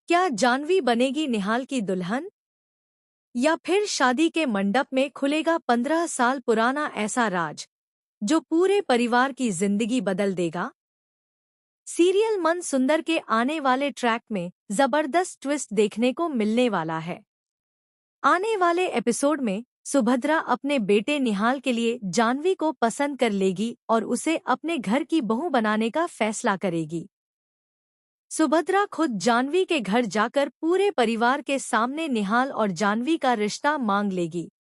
क्या जानवी बनेगी निहाल की दुल्हन, या फिर शादी के मंडप में खुलेगा 15 साल पुराना ऐसा राज जो पूरे परिवार की जिंदगी बदल देगा? सीरियल मन सुंदर के आने वाले ट्रैक में जबरदस्त ट्विस्ट देखने को मिलने वाला है। आने वाले एपिसोड में सुभद्रा अपने बेटे निहाल के लिए जानवी को पसंद कर लेगी और उसे अपने घर की बहू बनाने का फैसला करेगी। सुभद्रा खुद जानवी के घर जाकर पूरे परिवार के सामने निहाल और जानवी का रिश्ता मांग लेगी।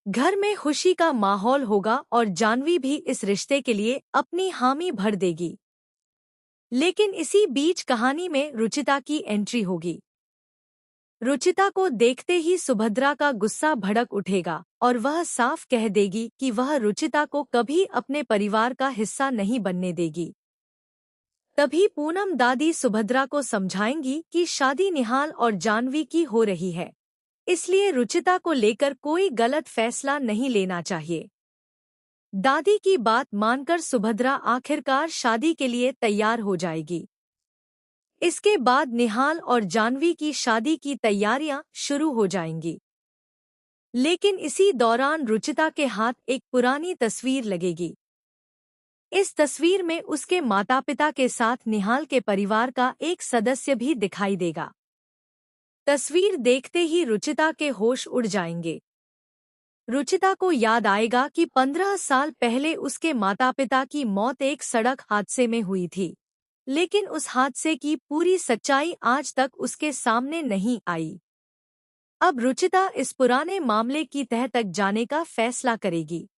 घर में खुशी का माहौल होगा और जानवी भी इस रिश्ते के लिए अपनी हामी भर देगी। लेकिन इसी बीच कहानी में रुचिता की एंट्री होगी। रुचिता को देखते ही सुभद्रा का गुस्सा भड़क उठेगा और वह साफ कह देगी कि वह रुचिता को कभी अपने परिवार का हिस्सा नहीं बनने देगी। तभी पूनम दादी सुभद्रा को समझाएंगी कि शादी निहाल और जानवी की हो रही है, इसलिए रुचिता को लेकर कोई गलत फैसला नहीं लेना चाहिए। दादी की बात मानकर सुभद्रा आखिरकार शादी के लिए तैयार हो जाएगी। इसके बाद निहाल और जानवी की शादी की तैयारियां शुरू हो जाएंगी। लेकिन इसी दौरान रुचिता के हाथ एक पुरानी तस्वीर लगेगी। इस तस्वीर में उसके माता पिता के साथ निहाल के परिवार का एक सदस्य भी दिखाई देगा। तस्वीर देखते ही रुचिता के होश उड़ जाएंगे। रुचिता को याद आएगा कि 15 साल पहले उसके माता पिता की मौत एक सड़क हादसे में हुई थी, लेकिन उस हादसे की पूरी सच्चाई आज तक उसके सामने नहीं आई। अब रुचिता इस पुराने मामले की तह तक जाने का फैसला करेगी।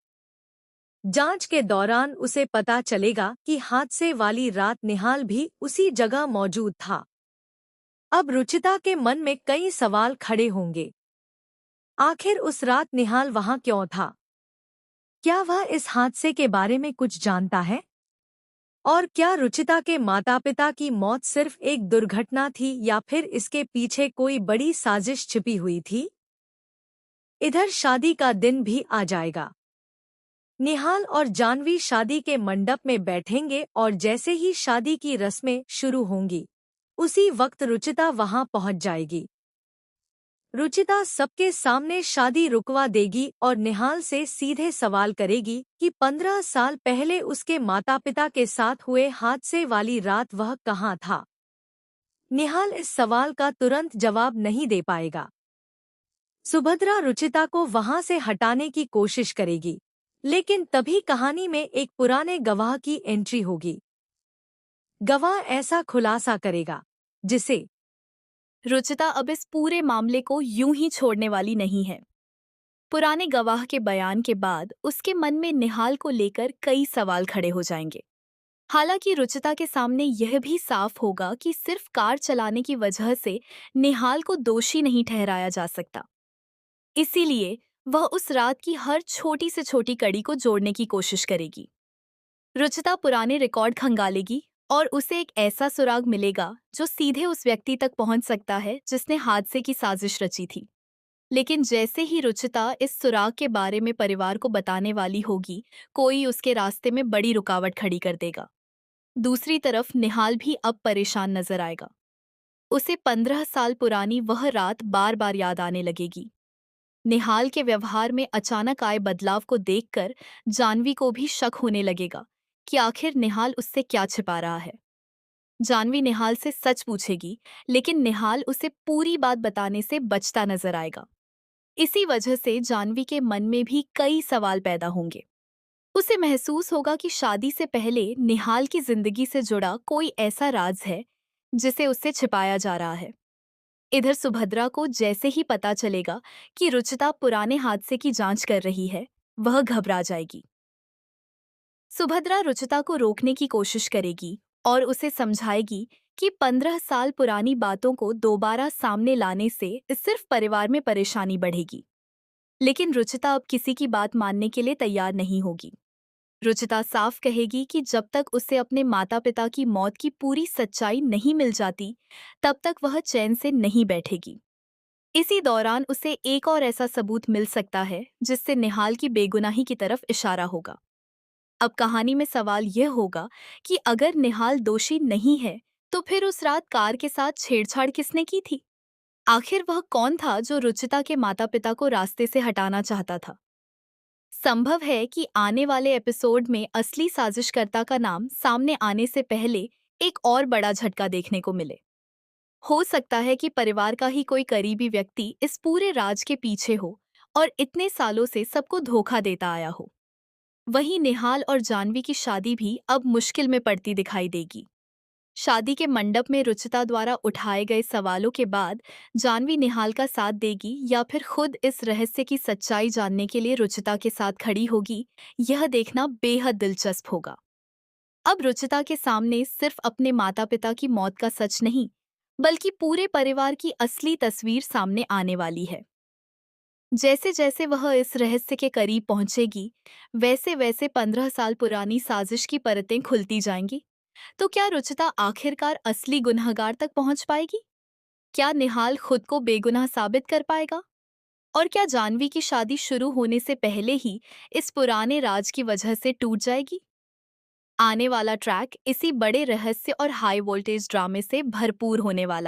जांच के दौरान उसे पता चलेगा कि हादसे वाली रात निहाल भी उसी जगह मौजूद था। अब रुचिता के मन में कई सवाल खड़े होंगे। आखिर उस रात निहाल वहां क्यों था? क्या वह इस हादसे के बारे में कुछ जानता है? और क्या रुचिता के माता-पिता की मौत सिर्फ एक दुर्घटना थी या फिर इसके पीछे कोई बड़ी साजिश छिपी हुई थी? इधर शादी का दिन भी आ जाएगा। निहाल और जानवी शादी के मंडप में बैठेंगे और जैसे ही शादी की रस्में शुरू होंगी, उसी वक्त रुचिता वहां पहुंच जाएगी। रुचिता सबके सामने शादी रुकवा देगी और निहाल से सीधे सवाल करेगी कि 15 साल पहले उसके माता-पिता के साथ हुए हादसे वाली रात वह कहाँ था। निहाल इस सवाल का तुरंत जवाब नहीं दे पाएगा। सुभद्रा रुचिता को वहां से हटाने की कोशिश करेगी, लेकिन तभी कहानी में एक पुराने गवाह की एंट्री होगी। गवाह ऐसा खुलासा करेगा जिसे रुचिता अब इस पूरे मामले को यूं ही छोड़ने वाली नहीं है। पुराने गवाह के बयान के बाद उसके मन में निहाल को लेकर कई सवाल खड़े हो जाएंगे। हालांकि रुचिता के सामने यह भी साफ होगा कि सिर्फ कार चलाने की वजह से निहाल को दोषी नहीं ठहराया जा सकता। इसीलिए वह उस रात की हर छोटी से छोटी कड़ी को जोड़ने की कोशिश करेगी। रुचिता पुराने रिकॉर्ड खंगालेगी और उसे एक ऐसा सुराग मिलेगा जो सीधे उस व्यक्ति तक पहुंच सकता है जिसने हादसे की साजिश रची थी। लेकिन जैसे ही रुचिता इस सुराग के बारे में परिवार को बताने वाली होगी, कोई उसके रास्ते में बड़ी रुकावट खड़ी कर देगा। दूसरी तरफ निहाल भी अब परेशान नजर आएगा। उसे 15 साल पुरानी वह रात बार बार याद आने लगेगी। निहाल के व्यवहार में अचानक आए बदलाव को देखकर जानवी को भी शक होने लगेगा कि आखिर निहाल उससे क्या छिपा रहा है। जानवी निहाल से सच पूछेगी, लेकिन निहाल उसे पूरी बात बताने से बचता नजर आएगा। इसी वजह से जानवी के मन में भी कई सवाल पैदा होंगे। उसे महसूस होगा कि शादी से पहले निहाल की जिंदगी से जुड़ा कोई ऐसा राज है जिसे उससे छिपाया जा रहा है। इधर सुभद्रा को जैसे ही पता चलेगा कि रुचिता पुराने हादसे की जांच कर रही है, वह घबरा जाएगी। सुभद्रा रुचिता को रोकने की कोशिश करेगी और उसे समझाएगी कि 15 साल पुरानी बातों को दोबारा सामने लाने से सिर्फ परिवार में परेशानी बढ़ेगी। लेकिन रुचिता अब किसी की बात मानने के लिए तैयार नहीं होगी। रुचिता साफ कहेगी कि जब तक उसे अपने माता पिता की मौत की पूरी सच्चाई नहीं मिल जाती, तब तक वह चैन से नहीं बैठेगी। इसी दौरान उसे एक और ऐसा सबूत मिल सकता है जिससे निहाल की बेगुनाही की तरफ इशारा होगा। अब कहानी में सवाल यह होगा कि अगर निहाल दोषी नहीं है, तो फिर उस रात कार के साथ छेड़छाड़ किसने की थी? आखिर वह कौन था जो रुचिता के माता पिता को रास्ते से हटाना चाहता था? संभव है कि आने वाले एपिसोड में असली साजिशकर्ता का नाम सामने आने से पहले एक और बड़ा झटका देखने को मिले। हो सकता है कि परिवार का ही कोई करीबी व्यक्ति इस पूरे राज के पीछे हो और इतने सालों से सबको धोखा देता आया हो। वहीं निहाल और जानवी की शादी भी अब मुश्किल में पड़ती दिखाई देगी। शादी के मंडप में रुचिता द्वारा उठाए गए सवालों के बाद जानवी निहाल का साथ देगी या फिर खुद इस रहस्य की सच्चाई जानने के लिए रुचिता के साथ खड़ी होगी, यह देखना बेहद दिलचस्प होगा। अब रुचिता के सामने सिर्फ अपने माता पिता की मौत का सच नहीं, बल्कि पूरे परिवार की असली तस्वीर सामने आने वाली है। जैसे जैसे वह इस रहस्य के करीब पहुंचेगी, वैसे वैसे 15 साल पुरानी साजिश की परतें खुलती जाएंगी। तो क्या रुचिता आखिरकार असली गुनहगार तक पहुंच पाएगी? क्या निहाल खुद को बेगुनाह साबित कर पाएगा? और क्या जानवी की शादी शुरू होने से पहले ही इस पुराने राज की वजह से टूट जाएगी? आने वाला ट्रैक इसी बड़े रहस्य और हाई वोल्टेज ड्रामे से भरपूर होने वाला